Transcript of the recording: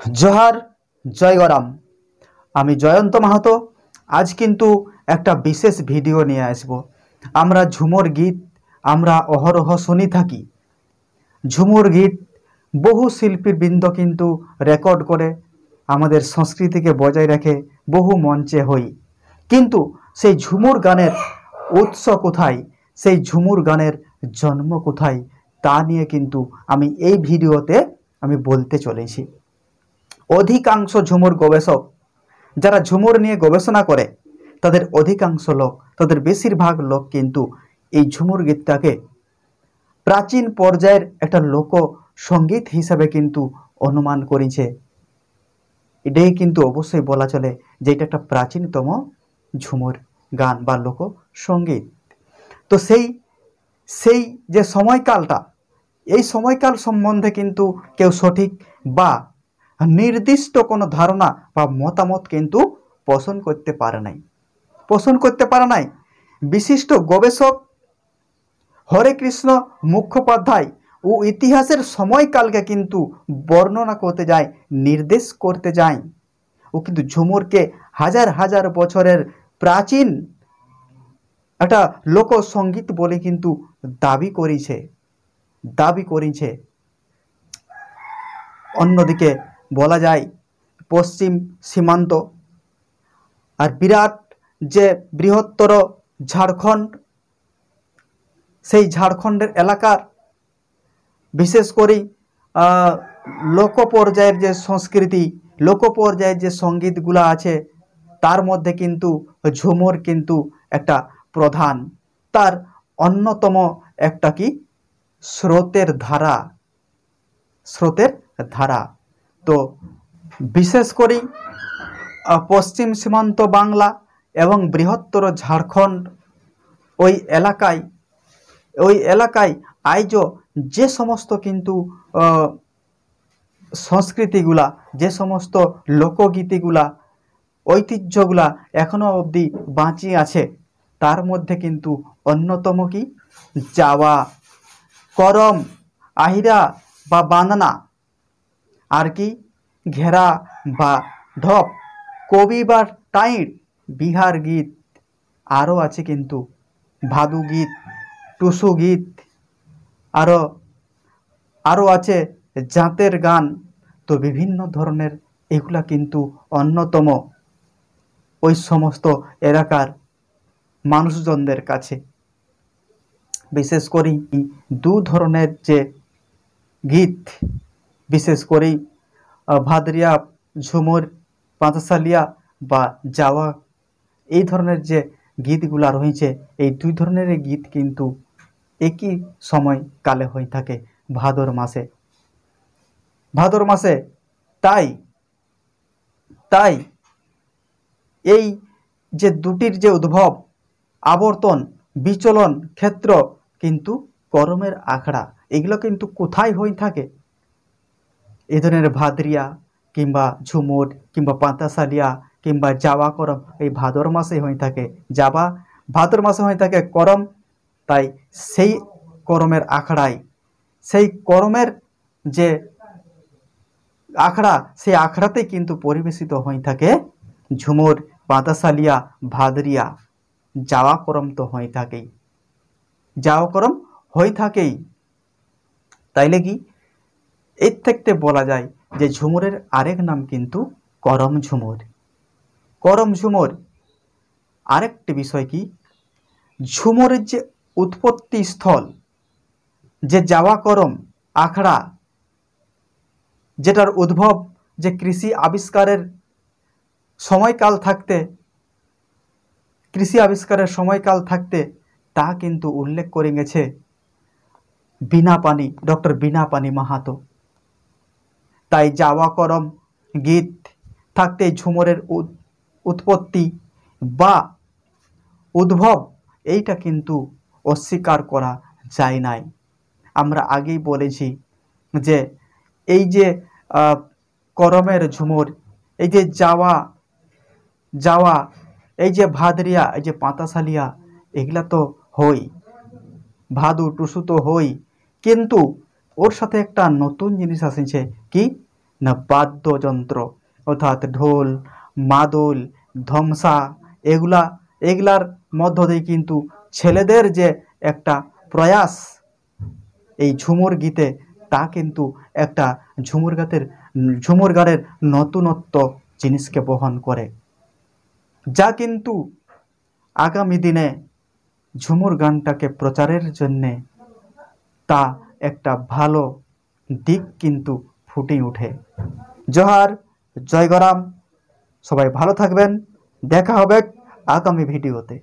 जोहार जय गराम। आमी जयंत माहातो आज किन्तु एक विशेष भिडियो निये आसबो। आमरा झुमर गीत आमरा अहरह शुनी थाकी। झुमर गीत बहु शिल्पीबृंद किन्तु रेकर्ड करे आमादेर संस्कृति के बजाय रखे बहु मंचे हई, किन्तु सेई झुमर गानेर उत्स कोथाय, सेई झुमर गानेर जन्म कोथाय ता निये किन्तु आमी एई भिडियोते आमी बोलते चलेछि। अधिकांश झुमर गवेषक যারা ঝুমুর নিয়ে গবেষণা করে তাদের অধিকাংশ লোক, তাদের বেশিরভাগ লোক কিন্তু এই ঝুমুর গীতটাকে প্রাচীন পর্যায়ের একটা লোক সঙ্গীত হিসাবে কিন্তু অনুমান করেছে। এটাই কিন্তু অবশ্যই বলা চলে যে এটা একটা প্রাচীনতম ঝুমুর গান বা লোক সঙ্গীত। তো সেই যে সময়কালটা, এই সময়কাল সম্বন্ধে কিন্তু কেউ সঠিক বা निर्दिष्ट कोनो धारणा बा मतामत किन्तु पोषण करते पारे नाई। विशिष्ट गवेषक हरे कृष्ण मुखोपाध्याय ओ इतिहासेर समयकाल के किन्तु वर्णना करते जाए, निर्देश करते जाए। ओ किन्तु झुमर के हजार हजार बछरेर प्राचीन एक लोक संगीत बोले किन्तु दाबी करेছে। अन्यदिके বলা যায় পশ্চিম সীমান্ত আর বিরাট যে বৃহত্তর ঝাড়খণ্ড, সেই ঝাড়খণ্ডের এলাকার বিশেষ করে লোক পর্যায়ের যে সংস্কৃতি, লোক পর্যায়ের যে সঙ্গীতগুলো আছে তার মধ্যে কিন্তু ঝুমর কিন্তু একটা প্রধান, তার অন্যতম একটা কি স্রোতের ধারা। तो विशेष करे पश्चिम सीमांत बांगला एवं बृहत्तर झारखंड ओई एलाकाय आइज जे समस्त किन्तु संस्कृतिगुला, जे समस्त लोकगीतिगुला, ऐतिह्यगुला एखोनो अब्दि बाँचिये आछे तार मध्य किन्तु अन्यतम कि जावा, करम, আহিরা बा बांदना और कि घेरा बा ढप, कवि बा टाइट, बिहार गीत आरो आछे किन्तु भादु गीत, टुसु गीत आरो आछे जातेर गान। तो विभिन्न धरनेर एगुला किन्तु अन्यतम ओई समस्त एलाकार मानुषजनदेर काछे। विशेष करे दु धरनेर जे गीत, विशेष करे भादरिया झुमर, पांचसालिया बा जावा এই ধরনের যে গীতগুলা রয়েছে, এই দুই ধরনের গীত কিন্তু একই সময়কালে হয়ে থাকে ভাদর মাসে। তাই এই যে দুটির যে উদ্ভব, আবর্তন, বিচলন ক্ষেত্র কিন্তু করমের আখড়া, এগুলো কিন্তু কোথায় হয়ে থাকে? এই ধরনের ভাদরিয়া কিংবা ঝুমুর কিংবা পান্তাসালিয়া কিংবা जावा करम এই ভাদর মাসে হয়ে থাকে। जावा ভাদর মাসে হয়ে থাকে করম। তাই সেই করমের আখড়ায়, সেই করমের যে আখড়া, সেই আখড়াতে কিন্তু পরিবেশিত হয়ে থাকে ঝুমুর, পান্তাসালিয়া, ভাদরিয়া। जावा करम তো হয়ে থাকেই, जावा करम হয়ে থাকেই। তাইলে কি এর থেকে বলা যায় যে ঝুমুরের আরেক নাম কিন্তু করম ঝুমুর। আরেকটি বিষয় কি, ঝুমুরের যে উৎপত্তি স্থল, যে जावा करम আখড়া, যেটার উদ্ভব যে কৃষি আবিষ্কারের সময়কাল থাকতে তা কিন্তু উল্লেখ করে গেছে ডক্টর বিনা পানি মাহাতো। তাই जावा करम गीत থাকতে ঝুমরের উৎপত্তি বা উদ্ভব এইটা কিন্তু অস্বীকার করা যায় নাই। আমরা আগেই বলেছি যে এই যে করমের ঝুমুর, এই যে जावा, এই যে ভাদরিয়া, এই যে পান্তাসালিয়া, এগুলা তো হই, ভাদু টুসু তো হই, কিন্তু ওর সাথে একটা নতুন জিনিস আসছে কি না বাদ্যযন্ত্র অর্থাৎ ঢোল, মাদল, ধমসা, এগুলার মধ্য দিয়ে কিন্তু ছেলেদের যে একটা প্রয়াস এই ঝুমুর গীতে, তা কিন্তু একটা ঝুমুর গানের নতুনত্ব জিনিসকে বহন করে, যা কিন্তু আগামী দিনে ঝুমুর গানটাকে প্রচারের জন্যে তা একটা ভালো দিক কিন্তু ফুটে ওঠে। জোহার, জয় গরাম, সবাই ভালো থাকবেন। দেখা হবে আগামী ভিডিওতে।